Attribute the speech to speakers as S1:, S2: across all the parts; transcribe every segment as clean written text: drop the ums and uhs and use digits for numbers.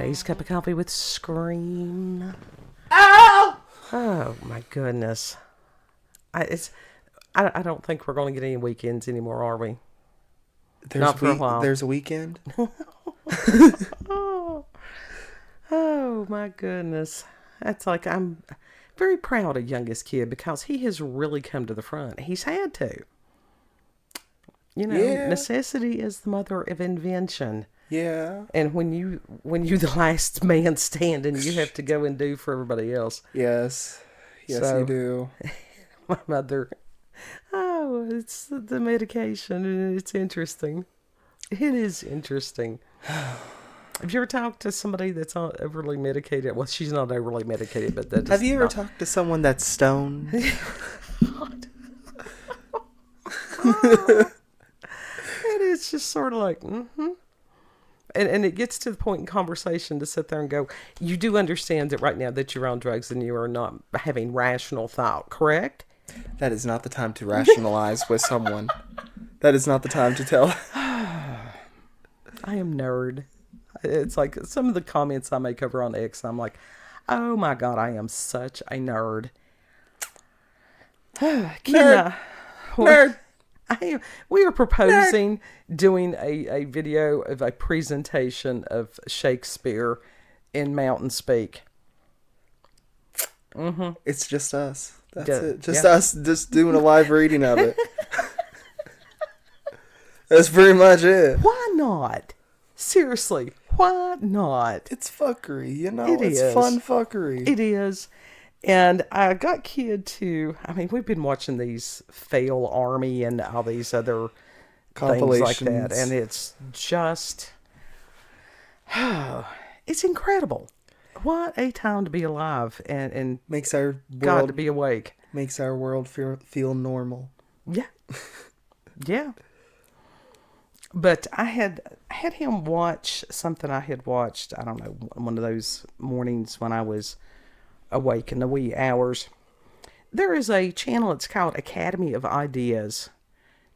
S1: Today's cup of coffee with Scream.
S2: Ow!
S1: Oh my goodness. I don't think we're going to get any weekends anymore, are we? Not for a while.
S2: There's a weekend?
S1: Oh my goodness. That's like, I'm very proud of youngest kid because he has really come to the front. He's had to. You know, necessity is the mother of invention.
S2: Yeah.
S1: And when you the last man standing, you have to go and do for everybody else.
S2: Yes. Yes,
S1: So,
S2: you do.
S1: My mother, it's the medication, and it's interesting. It is interesting. Have you ever talked to somebody that's not overly medicated? Well, she's not overly medicated, but that.
S2: Have you ever talked to someone that's stoned?
S1: And it's just sort of like, And it gets to the point in conversation to sit there and go, you do understand that right now that you're on drugs and you are not having rational thought, correct?
S2: That is not the time to rationalize with someone. That is not the time to tell.
S1: I am nerd. It's like some of the comments I make over on X, I'm like, oh my God, I am such a nerd.
S2: Nerd.
S1: We are proposing doing a video of a presentation of Shakespeare in Mountain Speak. Mm-hmm.
S2: It's just us. That's
S1: Yeah,
S2: it. Just
S1: yeah.
S2: us just doing a live reading of it. That's pretty much it.
S1: Why not? Seriously, why not?
S2: It's fuckery, you know?
S1: It
S2: It's
S1: is.
S2: fun fuckery.
S1: It is. And I got kid to, I mean, we've been watching these Fail Army and all these other things like that. And it's just, it's incredible. What a time to be alive and
S2: Makes our
S1: God to
S2: world
S1: be awake.
S2: makes our world feel normal.
S1: Yeah. Yeah. But I had him watch something I had watched, I don't know, one of those mornings when I was awake in the wee hours. There is a channel, it's called Academy of Ideas.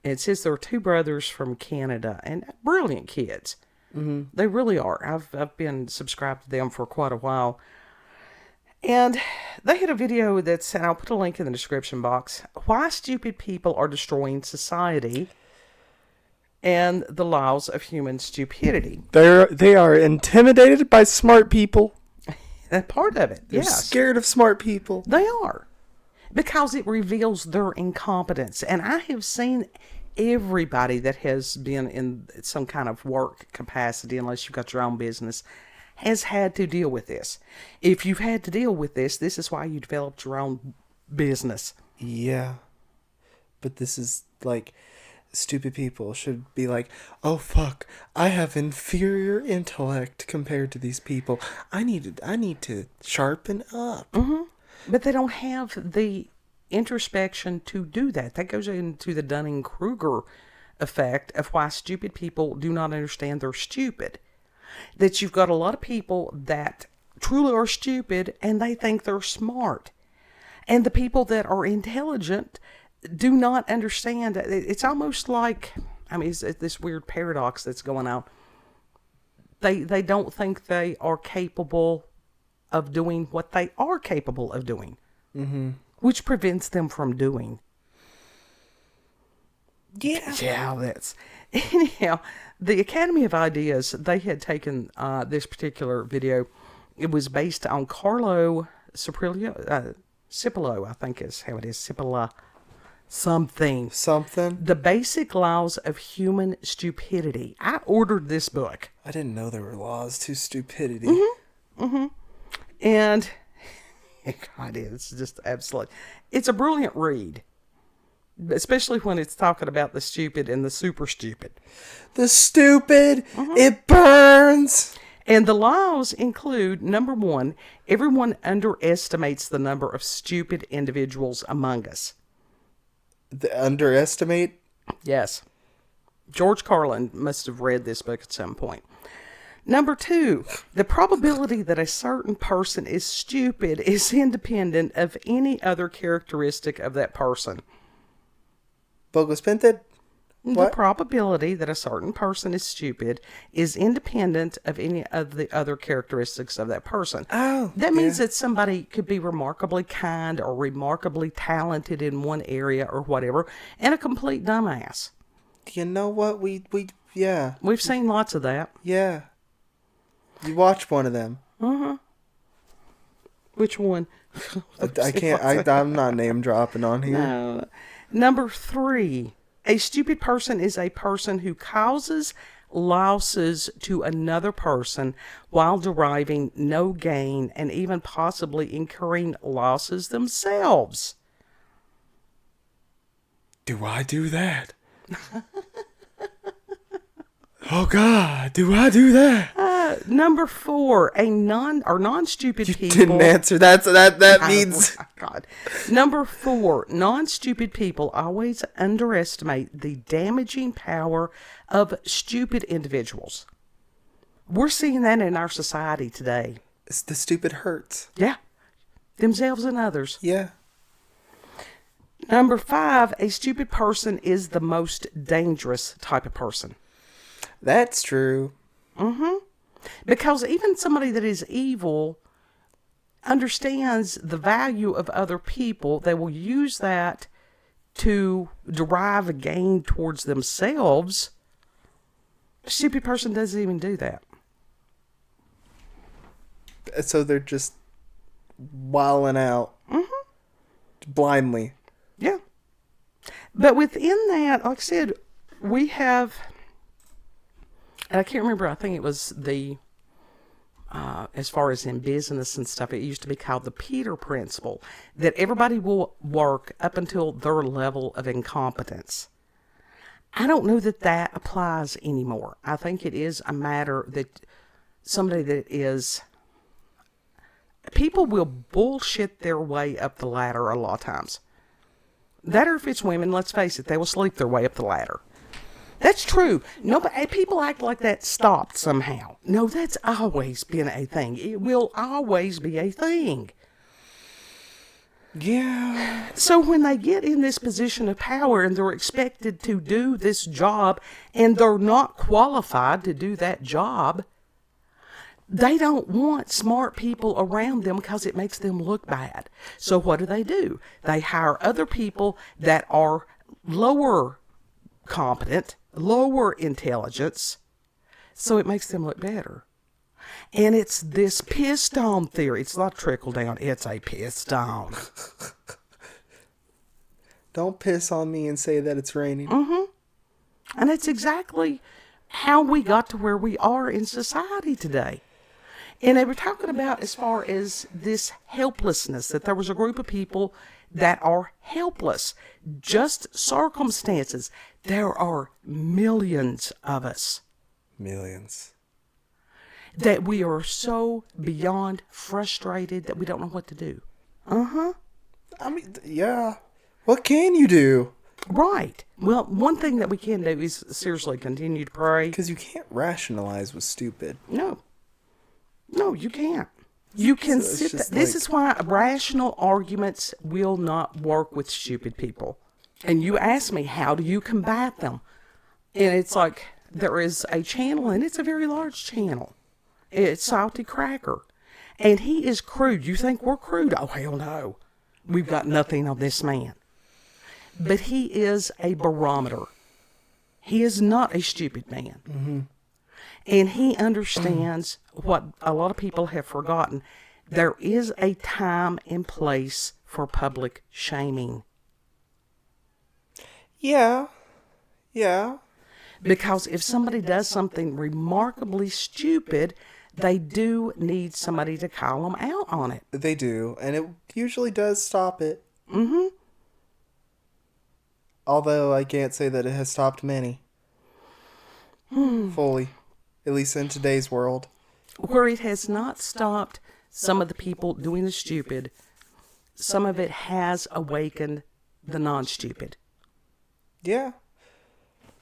S1: It says there are two brothers from Canada and brilliant kids. Mm-hmm. They really are. I've been subscribed to them for quite a while. And they had a video that said, I'll put a link in the description box, why stupid people are destroying society and the laws of human stupidity.
S2: They are intimidated by smart people.
S1: That part of it,
S2: They're
S1: yes.
S2: scared of smart people.
S1: They are. Because it reveals their incompetence. And I have seen everybody that has been in some kind of work capacity, unless you've got your own business, has had to deal with this. If you've had to deal with this is why you developed your own business.
S2: Yeah. But this is like, stupid people should be like, oh fuck, I have inferior intellect compared to these people. I need to sharpen up.
S1: Mm-hmm. But they don't have the introspection to do that. That goes into the Dunning-Kruger effect of why stupid people do not understand they're stupid. That you've got a lot of people that truly are stupid and they think they're smart. And the people that are intelligent do not understand. It's almost like, I mean, it's this weird paradox that's going on. They don't think they are capable of doing what they are capable of doing, which prevents them from doing. Yeah, that's anyhow. The Academy of Ideas, they had taken this particular video. It was based on Carlo Cipollo, I think is how it is, Cipolla. Something. The Basic Laws of Human Stupidity. I ordered this book.
S2: I didn't know there were laws to stupidity.
S1: Mm-hmm. Mm-hmm. And God, it's just absolutely. It's a brilliant read, especially when it's talking about the stupid and the super stupid.
S2: The stupid, it burns.
S1: And the laws include, number one, everyone underestimates the number of stupid individuals among us.
S2: Underestimate?
S1: Yes. George Carlin must have read this book at some point. Number two, the probability that a certain person is stupid is independent of any other characteristic of that person.
S2: Bogus Pinted?
S1: The
S2: What?
S1: probability that a certain person is stupid is independent of any of the other characteristics of that person.
S2: Oh,
S1: That means
S2: yeah.
S1: that somebody could be remarkably kind or remarkably talented in one area or whatever, and a complete dumbass.
S2: You know what? Yeah.
S1: We've seen lots of that.
S2: Yeah. You watch one of them.
S1: Which one?
S2: I can't, I'm not name dropping on here.
S1: No. Number 3. A stupid person is a person who causes losses to another person while deriving no gain and even possibly incurring losses themselves.
S2: Do I do that? Oh God, do I do that?
S1: Number 4, non-stupid
S2: You
S1: people.
S2: didn't answer. That means.
S1: Oh, God. Number 4, non-stupid people always underestimate the damaging power of stupid individuals. We're seeing that in our society today.
S2: It's the stupid hurts.
S1: Yeah. Themselves and others.
S2: Yeah.
S1: Number 5, a stupid person is the most dangerous type of person.
S2: That's true.
S1: Because even somebody that is evil understands the value of other people. They will use that to derive a gain towards themselves. A stupid person doesn't even do that.
S2: So they're just wilding out blindly.
S1: Yeah. But within that, like I said, we have, and I can't remember, I think it was the, as far as in business and stuff, it used to be called the Peter Principle, that everybody will work up until their level of incompetence. I don't know that that applies anymore. I think it is a matter that somebody that is, people will bullshit their way up the ladder a lot of times. That, or if it's women, let's face it, they will sleep their way up the ladder. That's true. Nobody, people act like that stopped somehow. No, that's always been a thing. It will always be a thing.
S2: Yeah.
S1: So when they get in this position of power and they're expected to do this job and they're not qualified to do that job, they don't want smart people around them because it makes them look bad. So what do? They hire other people that are lower competent, lower intelligence, so it makes them look better. And it's this pissed on theory. It's not trickle down, it's a pissed on.
S2: Don't piss on me and say that it's raining.
S1: And it's exactly how we got to where we are in society today. And they were talking about as far as this helplessness, that there was a group of people that are helpless. Just circumstances. There are millions of us.
S2: Millions.
S1: That we are so beyond frustrated that we don't know what to do.
S2: I mean, yeah. What can you do?
S1: Right. Well, one thing that we can do is seriously continue to pray.
S2: Because you can't rationalize with stupid.
S1: No, you can't. You can
S2: So it's
S1: sit
S2: just
S1: there. This
S2: like-
S1: is why rational arguments will not work with stupid people. And you ask me, how do you combat them? And it's like, there is a channel, and it's a very large channel. It's Salty Cracker. And he is crude. You think we're crude? Oh, hell no. We've got nothing on this man. But he is a barometer. He is not a stupid man. And he understands what a lot of people have forgotten. There is a time and place for public shaming.
S2: Yeah. Yeah.
S1: Because if somebody does something remarkably stupid, they do need somebody to call them out on it.
S2: They do. And it usually does stop it. Although I can't say that it has stopped many. Fully. At least in today's world.
S1: Where it has not stopped some of the people doing the stupid, some of it has awakened the non-stupid.
S2: Yeah.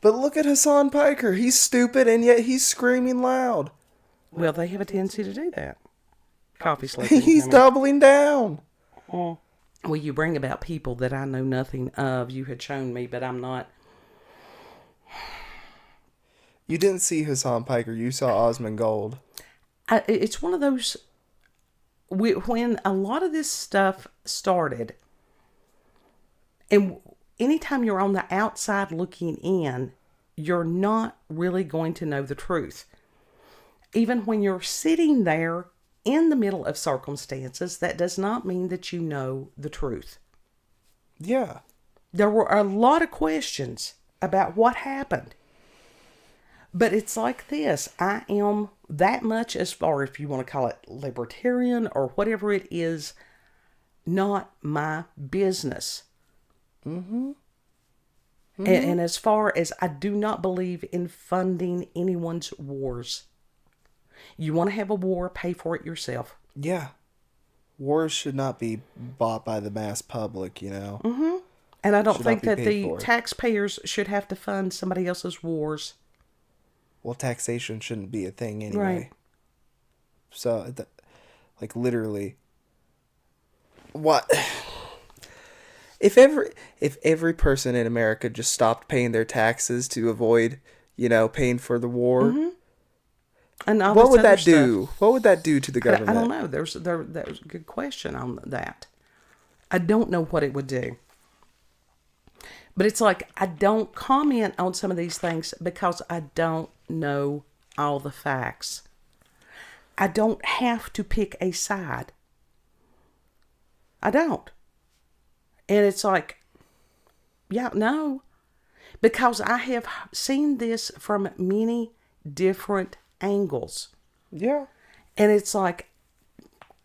S2: But look at Hassan Piker. He's stupid and yet he's screaming loud.
S1: Well, they have a tendency to do that. Coffee slipping.
S2: He's doubling down.
S1: Well, you bring about people that I know nothing of. You had shown me, but I'm not.
S2: You didn't see Hassan Piker. You saw Osmond Gold.
S1: It's one of those, when a lot of this stuff started, and anytime you're on the outside looking in, you're not really going to know the truth. Even when you're sitting there in the middle of circumstances, that does not mean that you know the truth.
S2: Yeah.
S1: There were a lot of questions about what happened. But it's like this. I am that much, as far, if you want to call it libertarian or whatever it is, not my business.
S2: Mm-hmm. Mm-hmm.
S1: And as far as I do not believe in funding anyone's wars. You want to have a war, pay for it yourself.
S2: Yeah. Wars should not be bought by the mass public, you know?
S1: Mm-hmm. And I don't think that the
S2: for.
S1: taxpayers should have to fund somebody else's wars.
S2: Well, taxation shouldn't be a thing anyway.
S1: Right.
S2: So, like, literally, what? If every person in America just stopped paying their taxes to avoid, paying for the war,
S1: mm-hmm. And all
S2: what would that
S1: stuff.
S2: do? What would that do to the government?
S1: I don't know. There's a good question on that. I don't know what it would do. But it's like, I don't comment on some of these things because I don't know all the facts. I don't have to pick a side. I don't. And it's like, yeah, no. Because I have seen this from many different angles.
S2: Yeah.
S1: And it's like,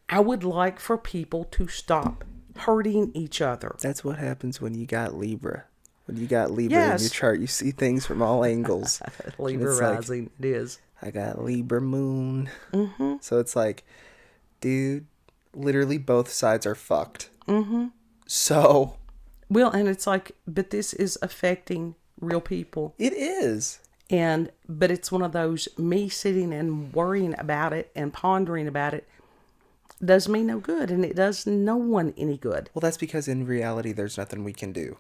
S1: I would like for people to stop hurting each other.
S2: That's what happens when you got Libra. When you got Libra
S1: Yes.
S2: in your chart, you see things from all angles.
S1: Libra rising, it is.
S2: I got Libra moon.
S1: Mm-hmm.
S2: So it's like, dude, literally both sides are fucked.
S1: Mm-hmm.
S2: So.
S1: Well, and it's like, but this is affecting real people.
S2: It is.
S1: But it's one of those, me sitting and worrying about it and pondering about it does me no good, and it does no one any good.
S2: Well, that's because in reality, there's nothing we can do.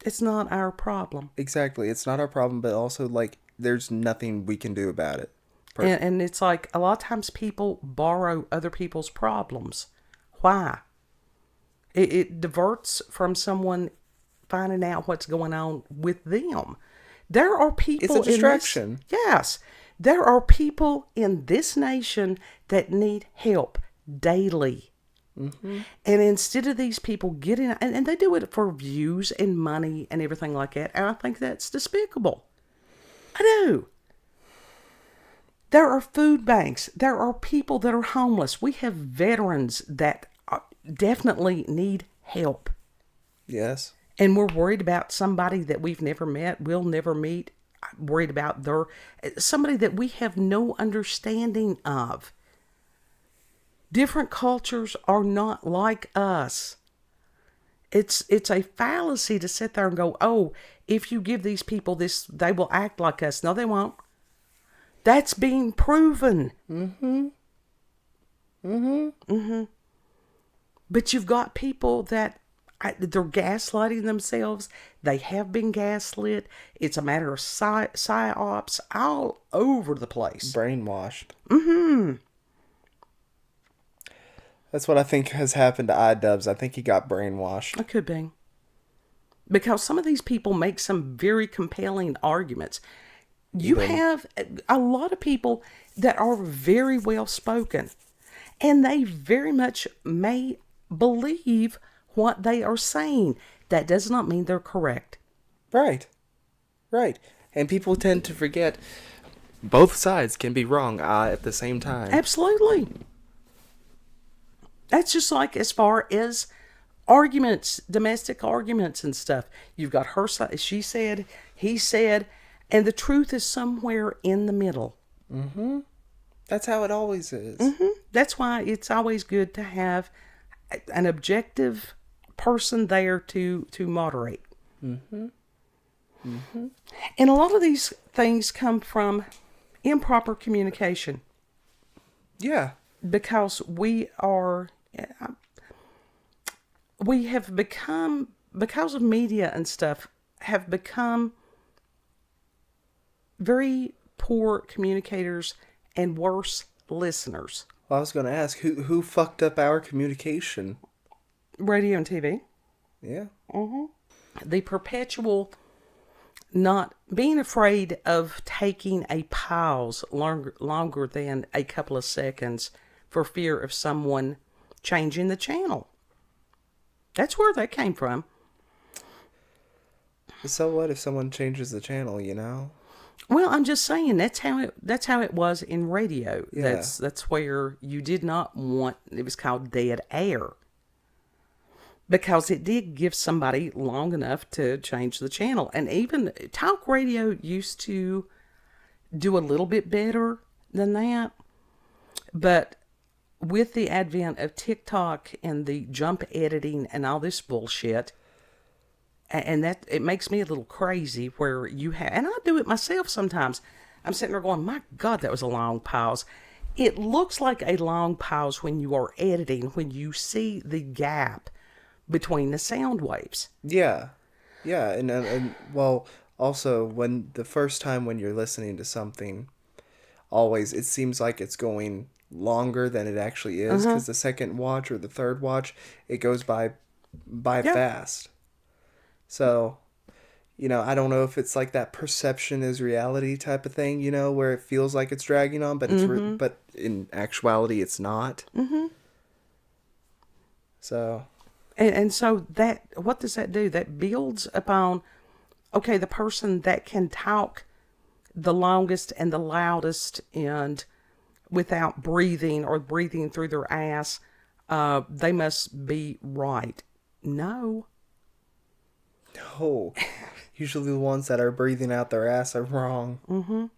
S1: It's not our problem.
S2: Exactly. It's not our problem, but also, like, there's nothing we can do about it.
S1: And it's like, a lot of times people borrow other people's problems. Why? It diverts from someone finding out what's going on with them. There are people.
S2: It's a distraction.
S1: Yes. There are people in this nation that need help daily.
S2: Mm-hmm.
S1: And instead of these people getting, and they do it for views and money and everything like that, and I think that's despicable. I do. There are food banks. There are people that are homeless. We have veterans that definitely need help.
S2: Yes.
S1: And we're worried about somebody that we've never met, will never meet, worried about somebody that we have no understanding of. Different cultures are not like us. It's a fallacy to sit there and go, oh, if you give these people this, they will act like us. No, they won't. That's being proven.
S2: Mm-hmm. Mm-hmm.
S1: Mm-hmm. But you've got people that they're gaslighting themselves. They have been gaslit. It's a matter of psyops all over the place.
S2: Brainwashed.
S1: Mm-hmm.
S2: That's what I think has happened to iDubbbz. I think he got brainwashed.
S1: It could be. Because some of these people make some very compelling arguments. You have a lot of people that are very well spoken. And they very much may believe what they are saying. That does not mean they're correct.
S2: Right. Right. And people tend to forget both sides can be wrong at the same time.
S1: Absolutely. That's just like as far as arguments, domestic arguments and stuff. You've got her side, she said, he said, and the truth is somewhere in the middle.
S2: Mm-hmm. That's how it always is.
S1: Mm-hmm. That's why it's always good to have an objective person there to moderate.
S2: Mm-hmm. Mm-hmm.
S1: And a lot of these things come from improper communication.
S2: Yeah.
S1: Because we have become, because of media and stuff, have become very poor communicators and worse listeners.
S2: Well, I was going to ask, who fucked up our communication?
S1: Radio and TV.
S2: Yeah.
S1: The perpetual not being afraid of taking a pause longer than a couple of seconds for fear of someone changing the channel. That's where that came from.
S2: So what if someone changes the channel, you know?
S1: Well, I'm just saying that's how it was in radio.
S2: Yeah.
S1: That's where you did not want, it was called dead air. Because it did give somebody long enough to change the channel. And even talk radio used to do a little bit better than that. But with the advent of TikTok and the jump editing and all this bullshit, and that it makes me a little crazy where you have, and I do it myself sometimes. I'm sitting there going, my God, that was a long pause. It looks like a long pause when you are editing, when you see the gap between the sound waves.
S2: Yeah. Yeah. And well, also when the first time when you're listening to something, always it seems like it's going longer than it actually is, because the second watch or the third watch, it goes by fast. So, you know, I don't know if it's like that perception is reality type of thing, you know, where it feels like it's dragging on, but but in actuality it's not. So,
S1: and so that, what does that do? That builds upon, okay, the person that can talk the longest and the loudest and without breathing or breathing through their ass, they must be right. No.
S2: Usually the ones that are breathing out their ass are wrong.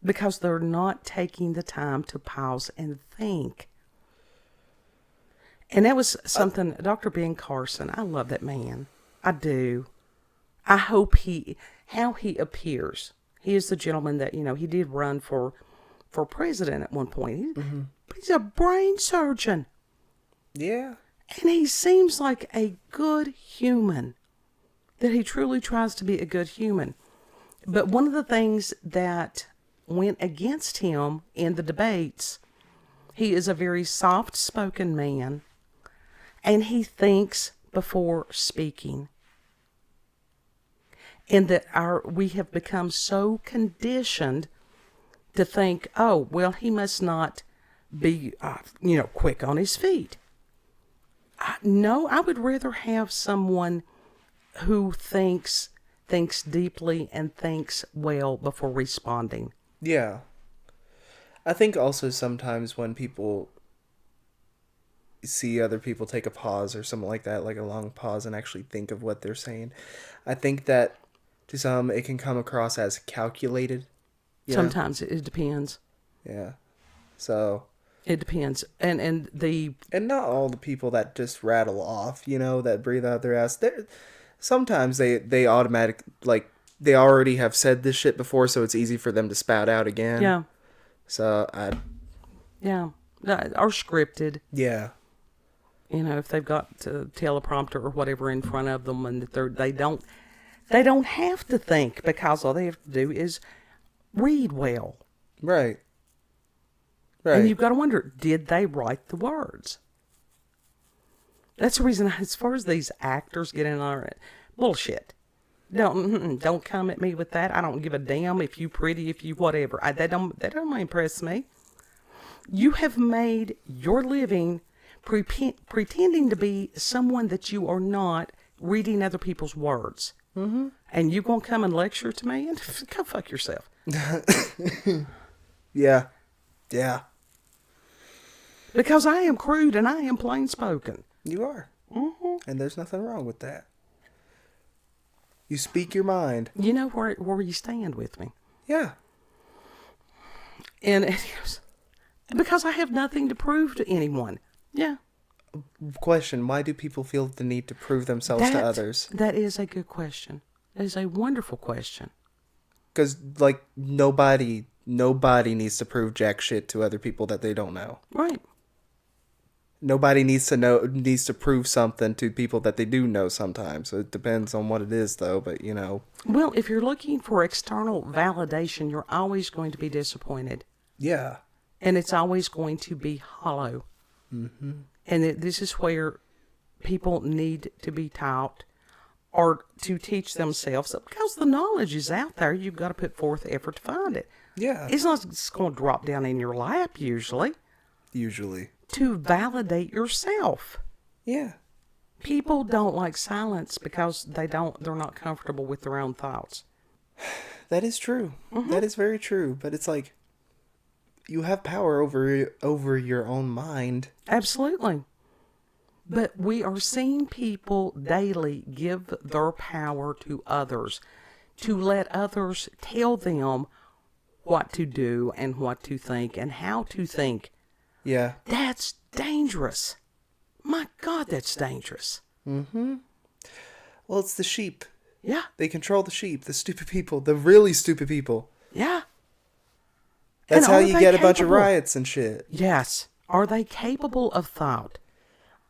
S1: Because they're not taking the time to pause and think. And that was something, Dr. Ben Carson, I love that man. I do. I hope how he appears. He is the gentleman that, you know, he did run for president at one point. He's a brain surgeon.
S2: Yeah.
S1: And he seems like a good human. That he truly tries to be a good human. But one of the things that went against him in the debates, he is a very soft-spoken man, and he thinks before speaking. And that we have become so conditioned to think, oh, well, he must not be, quick on his feet. No, I would rather have someone who thinks deeply and thinks well before responding.
S2: Yeah. I think also sometimes when people see other people take a pause or something like that, like a long pause, and actually think of what they're saying, I think that to some it can come across as calculated.
S1: Sometimes it depends.
S2: Yeah. So
S1: it depends. And
S2: not all the people that just rattle off, you know, that breathe out their ass, sometimes they automatic, like, they already have said this shit before, so it's easy for them to spout out again.
S1: Yeah.
S2: So
S1: yeah. Or scripted.
S2: Yeah.
S1: You know, if they've got a teleprompter or whatever in front of them, and they don't have to think, because all they have to do is read well.
S2: Right.
S1: And you've got to wonder, did they write the words? That's the reason, as far as these actors getting on it, bullshit. Don't come at me with that. I don't give a damn if you pretty, if you whatever. That don't impress me. You have made your living pretending to be someone that you are not, reading other people's words. And you gonna come and lecture to me? And go fuck yourself.
S2: Yeah. Yeah.
S1: Because I am crude and I am plain spoken.
S2: You are. And there's nothing wrong with that. You speak your mind.
S1: You know where you stand with me.
S2: Yeah.
S1: And because I have nothing to prove to anyone. Yeah.
S2: Question, why do people feel the need to prove themselves to others?
S1: That is a good question. That is a wonderful question.
S2: Because, like, nobody needs to prove jack shit to other people that they don't know.
S1: Right.
S2: Nobody needs to prove something to people that they do know sometimes. So it depends on what it is, though. But, you know.
S1: Well, if you're looking for external validation, you're always going to be disappointed.
S2: Yeah.
S1: And it's always going to be hollow.
S2: Mm-hmm.
S1: And this is where people need to be taught or to teach themselves, because the knowledge is out there. You've got to put forth effort to find it.
S2: Yeah.
S1: It's not just going to drop down in your lap usually.
S2: Usually.
S1: To validate yourself.
S2: Yeah.
S1: People don't like silence because they're not comfortable with their own thoughts.
S2: That is true. Mm-hmm. That is very true. But it's like, you have power over your own mind.
S1: Absolutely. But we are seeing people daily give their power to others, to let others tell them what to do and what to think and how to think.
S2: Yeah.
S1: That's dangerous. My God, that's dangerous.
S2: Mm-hmm. Well, it's the sheep.
S1: Yeah.
S2: They control the sheep, the stupid people, the really stupid people.
S1: Yeah.
S2: That's how you get a bunch of riots and shit.
S1: Yes. Are they capable of thought?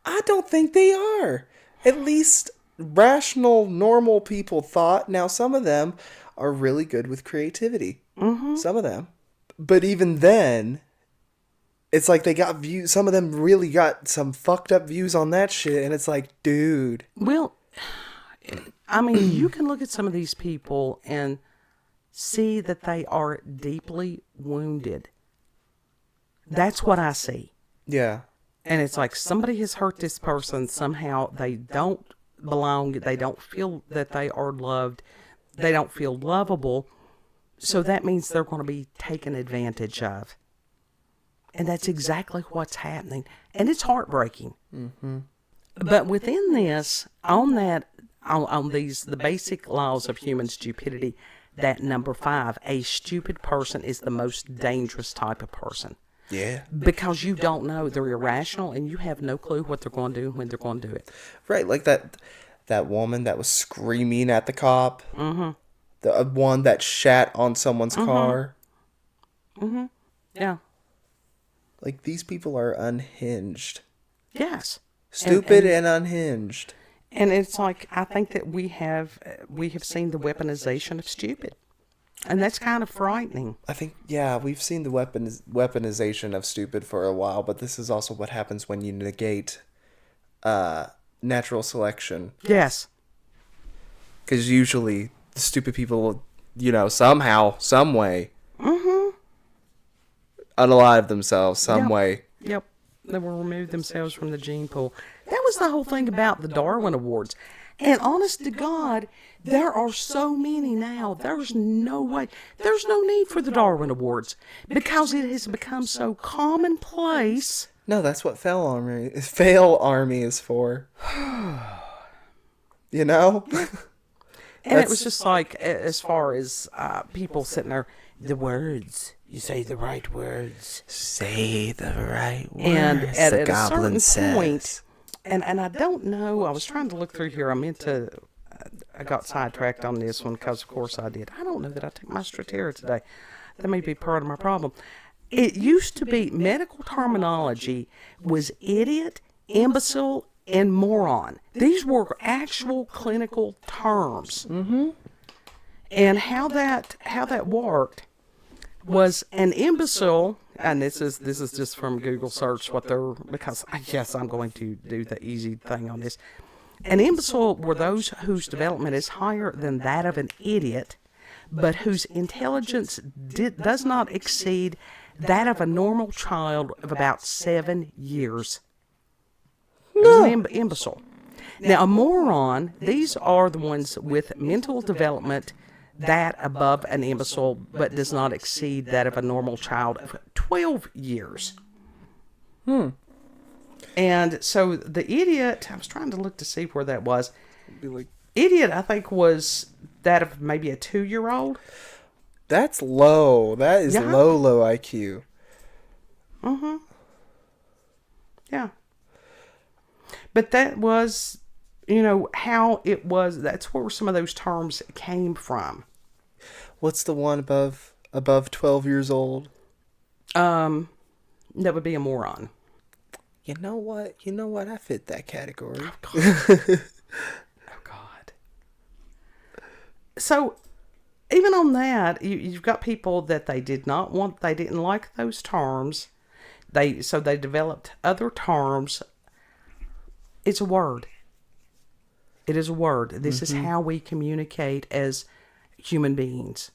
S2: I don't think they are. At least rational, normal people thought. Now, some of them are really good with creativity.
S1: Mm-hmm.
S2: Some of them. But even then, it's like they got views. Some of them really got some fucked up views on that shit. And it's like, dude.
S1: Well, I mean, you can look at some of these people and see that they are deeply wounded. That's what I see.
S2: Yeah.
S1: And it's like somebody has hurt this person. Somehow they don't belong. They don't feel that they are loved. They don't feel lovable. So that means they're going to be taken advantage of. And that's exactly what's happening. And it's heartbreaking.
S2: Mm-hmm.
S1: But within this, on the basic laws of human stupidity, that number 5, a stupid person is the most dangerous type of person.
S2: Yeah.
S1: Because you don't know. They're irrational and you have no clue what they're going to do when they're going to do it.
S2: Right. Like that woman that was screaming at the cop.
S1: Mm-hmm.
S2: The one that shat on someone's
S1: Mm-hmm.
S2: car.
S1: Mm-hmm. Yeah.
S2: Like, these people are unhinged.
S1: Yes.
S2: Stupid and unhinged.
S1: And it's like, I think that we have seen the weaponization of stupid. And that's kind of frightening.
S2: I think, yeah, we've seen the weaponization of stupid for a while, but this is also what happens when you negate natural selection.
S1: Yes.
S2: Because usually the stupid people, somehow, some way,
S1: Mm-hmm.
S2: unalive themselves some way.
S1: Yep. They will remove themselves from the gene pool. That was the whole thing about the Darwin Awards. And honest to God, there are so many now. There's no way. There's no need for the Darwin Awards because it has become so commonplace.
S2: No, that's what Fail Army is for. You know?
S1: And it was just like, as far as people sitting there, the words, you say the right words.
S2: Say the right words,
S1: and at
S2: the
S1: a
S2: goblin
S1: certain point,
S2: says.
S1: and I don't know, I was trying to look through here. I got sidetracked on this one because, of course, I did. I don't know that I took my Stratera today. That may be part of my problem. It used to be medical terminology was idiot, imbecile, and moron. These were actual clinical terms.
S2: Mm-hmm.
S1: And how that worked was an imbecile, and this is just from Google search because yes, I'm going to do the easy thing on this. An imbecile were those whose development is higher than that of an idiot, but whose intelligence does not exceed that of a normal child of about 7 years. It was an imbecile. Now, a moron, these are the ones with mental development that above an imbecile, but does not exceed that of a normal child of 12 years. And so the idiot, I was trying to look to see where that was. Idiot, I think, was that of maybe a 2-year-old.
S2: That's low. That is low IQ.
S1: Mm-hmm. Yeah. But that was, how it was. That's where some of those terms came from.
S2: What's the one above 12 years old?
S1: That would be a moron.
S2: You know what? You know what? I fit that category.
S1: Oh God. So even on that, you've got people that they didn't like those terms. So they developed other terms. It's a word. It is a word. This is how we communicate as human beings.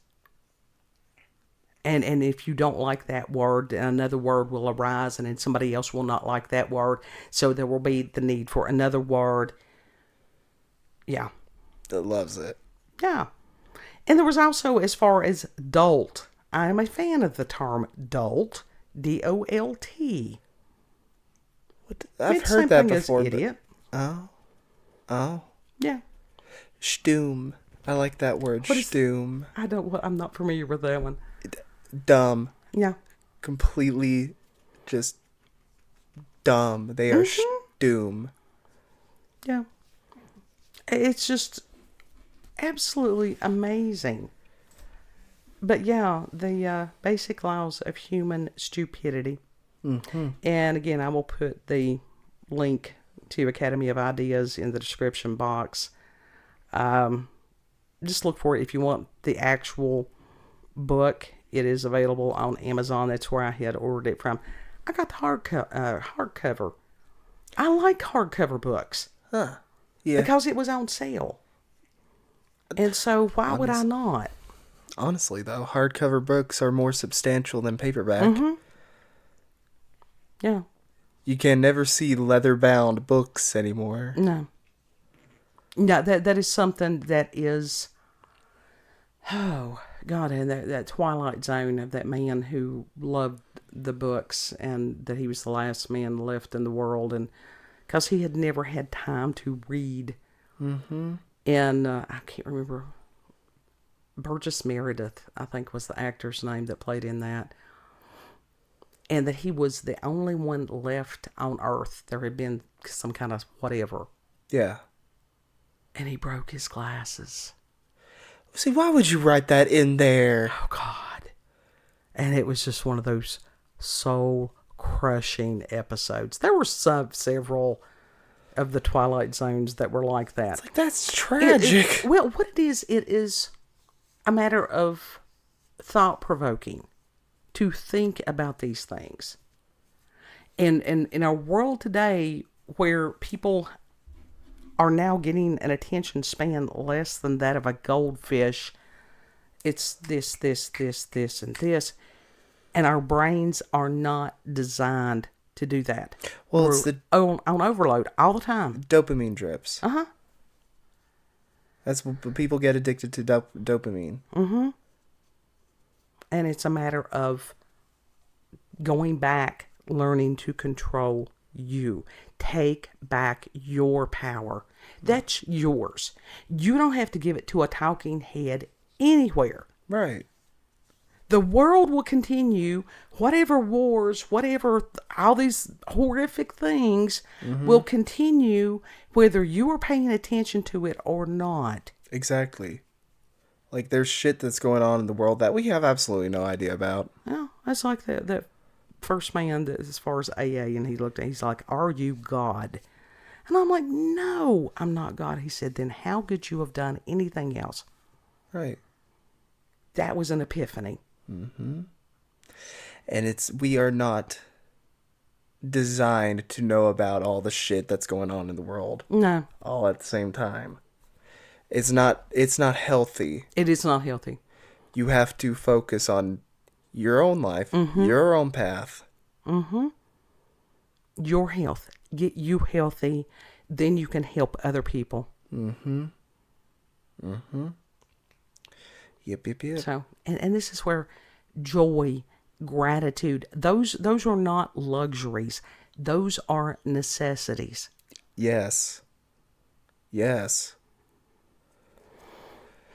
S1: And if you don't like that word, then another word will arise, and then somebody else will not like that word. So there will be the need for another word. Yeah.
S2: That loves it.
S1: Yeah. And there was also, as far as dolt, I am a fan of the term dolt, D-O-L-T.
S2: I've heard that before.
S1: Idiot.
S2: Oh.
S1: Yeah.
S2: Stoom. I like that word. Stoom.
S1: I'm not familiar with that one.
S2: Dumb.
S1: Yeah.
S2: Completely just dumb. They are stoom.
S1: Yeah. It's just absolutely amazing. But yeah, the basic laws of human stupidity. And again, I will put the link to Academy of Ideas in the description box. Just look for it if you want the actual book. It is available on Amazon. That's where I had ordered it from. I got the hardcover. I like hardcover books.
S2: Huh. Yeah.
S1: Because it was on sale. And so why would I not?
S2: Honestly, though, hardcover books are more substantial than paperback.
S1: Yeah.
S2: You can never see leather-bound books anymore.
S1: No. No, that is something that is... Oh, God, and that Twilight Zone of that man who loved the books and that he was the last man left in the world, and because he had never had time to read. And I can't remember, Burgess Meredith, I think was the actor's name that played in that. And that he was the only one left on Earth. There had been some kind of whatever.
S2: Yeah.
S1: And he broke his glasses.
S2: See, why would you write that in there?
S1: Oh, God. And it was just one of those soul-crushing episodes. There were several of the Twilight Zones that were like that.
S2: It's like, that's tragic.
S1: Well, what it is a matter of thought-provoking to think about these things. And in our world today, where people are now getting an attention span less than that of a goldfish, it's this, and this. And our brains are not designed to do that.
S2: Well,
S1: We're
S2: it's the
S1: on overload all the time.
S2: dopamine drips.
S1: Uh-huh.
S2: That's what people get addicted to, dopamine.
S1: And it's a matter of going back, learning to control you. Take back your power. That's yours. You don't have to give it to a talking head anywhere.
S2: Right.
S1: The world will continue. Whatever wars, whatever, all these horrific things will continue whether you are paying attention to it or not.
S2: Exactly. Like, there's shit that's going on in the world that we have absolutely no idea about.
S1: Well, that's like that first man that, as far as AA, and he's like, "Are you God?" And I'm like, "No, I'm not God." He said, "Then how could you have done anything else?"
S2: Right.
S1: That was an epiphany.
S2: And we are not designed to know about all the shit that's going on in the world.
S1: No.
S2: All at the same time. It's not healthy.
S1: It is not healthy.
S2: You have to focus on your own life, your own path.
S1: Your health. Get you healthy, then you can help other people.
S2: Yep.
S1: So, and this is where joy, gratitude, those are not luxuries. Those are necessities.
S2: Yes.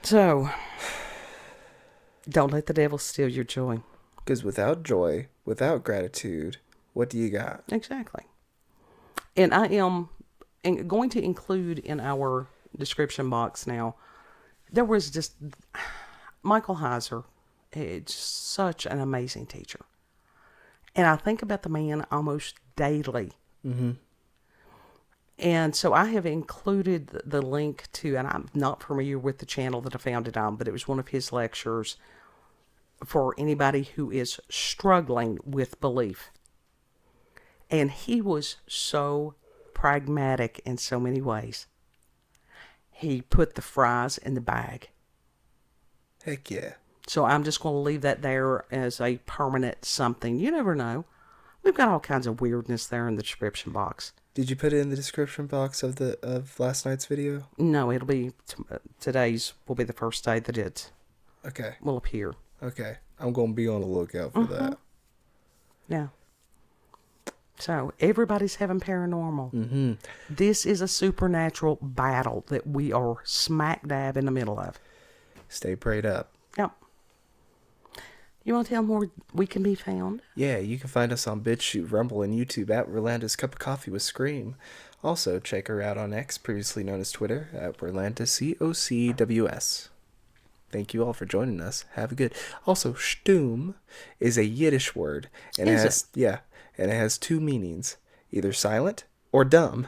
S1: So, don't let the devil steal your joy.
S2: Because without joy, without gratitude, what do you got?
S1: Exactly. And I am going to include in our description box now, there was just Michael Heiser. It's such an amazing teacher. And I think about the man almost daily
S2: Mm-hmm.
S1: And so I have included the link to, and I'm not familiar with the channel that I found it on, but it was one of his lectures for anybody who is struggling with belief. And he was so pragmatic in so many ways. He put the fries in the bag.
S2: Heck yeah.
S1: So I'm just going to leave that there as a permanent something. You never know. We've got all kinds of weirdness there in the description box.
S2: Did you put it in the description box of last night's video?
S1: No, it'll be today's will be the first day that it
S2: Okay.
S1: will appear.
S2: Okay. I'm going to be on the lookout for that.
S1: Yeah. So everybody's having paranormal.
S2: Mm-hmm.
S1: This is a supernatural battle that we are smack dab in the middle of.
S2: Stay prayed up.
S1: Yep. You want to tell them where we can be found?
S2: Yeah, you can find us on BitChute, Rumble, and YouTube at Rolanda's Cup of Coffee with Scream. Also, check her out on X, previously known as Twitter, at Rolanda COCWS. Thank you all for joining us. Have a good... Also, Stum is a Yiddish word. And
S1: Is
S2: it has, it? Yeah, and it has two meanings. Either silent or dumb.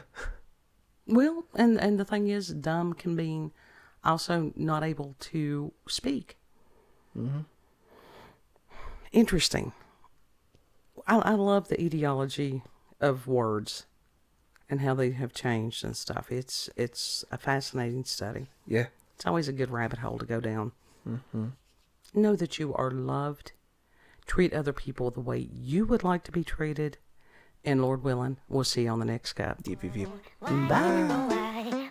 S1: Well, and the thing is, dumb can mean also not able to speak.
S2: Mm-hmm.
S1: Interesting. I love the etiology of words and how they have changed and stuff. It's a fascinating study.
S2: Yeah.
S1: It's always a good rabbit hole to go down.
S2: Mm-hmm.
S1: Know that you are loved. Treat other people the way you would like to be treated. And Lord willing, we'll see you on the next cup.
S2: DPV.
S1: Bye.